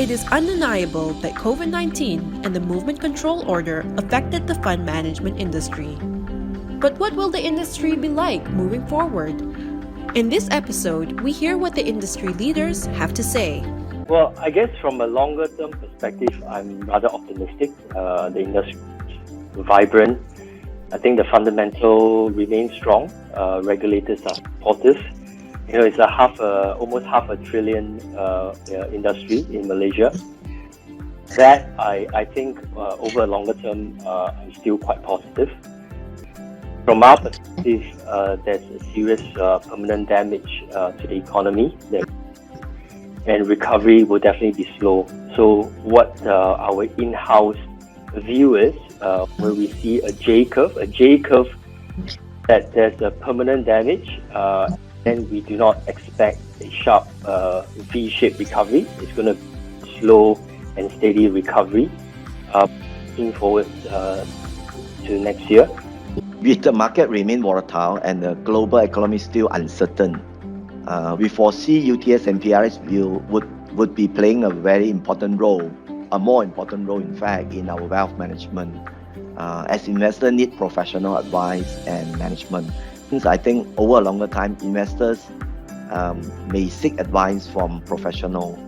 it is undeniable that COVID-19 and the movement control order affected the fund management industry. But what will the industry be like moving forward? In this episode, we hear what the industry leaders have to say. Well, I guess from a longer term perspective, I'm rather optimistic. The industry is vibrant. I think the fundamental remains strong. Regulators are supportive. It's almost half a trillion industry in Malaysia. That I think over a longer term, I'm still quite positive. From our perspective, there's a serious permanent damage to the economy, and recovery will definitely be slow. So what our in-house view is, when we see a J curve that there's a permanent damage, and we do not expect a sharp V-shaped recovery. It's going to be slow and steady recovery looking forward to next year. With the market remain volatile and the global economy still uncertain, we foresee UTS and PRS would be playing a very important role, a more important role in fact, in our wealth management, as investors need professional advice and management. Since I think over a longer time, investors may seek advice from professionals.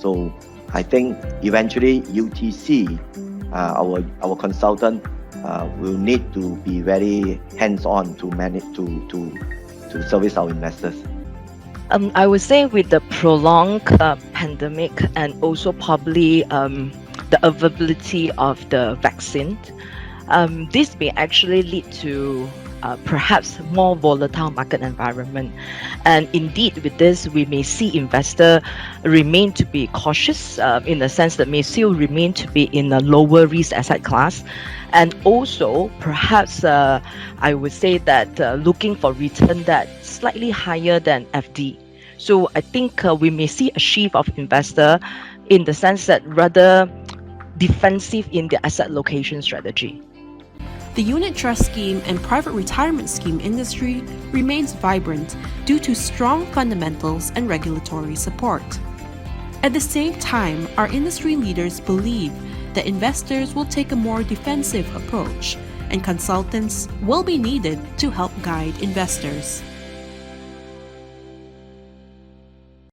So I think eventually UTC, our consultant, will need to be very hands-on to manage to service our investors. I would say with the prolonged pandemic and also probably the availability of the vaccine, this may actually lead to perhaps more volatile market environment. And indeed, with this, we may see investors remain to be cautious in the sense that may still remain to be in a lower risk asset class. And also, perhaps I would say that looking for return that's slightly higher than FD. So I think we may see a shift of investor in the sense that rather defensive in the asset allocation strategy. The unit trust scheme and private retirement scheme industry remains vibrant due to strong fundamentals and regulatory support. At the same time, our industry leaders believe that investors will take a more defensive approach, and consultants will be needed to help guide investors.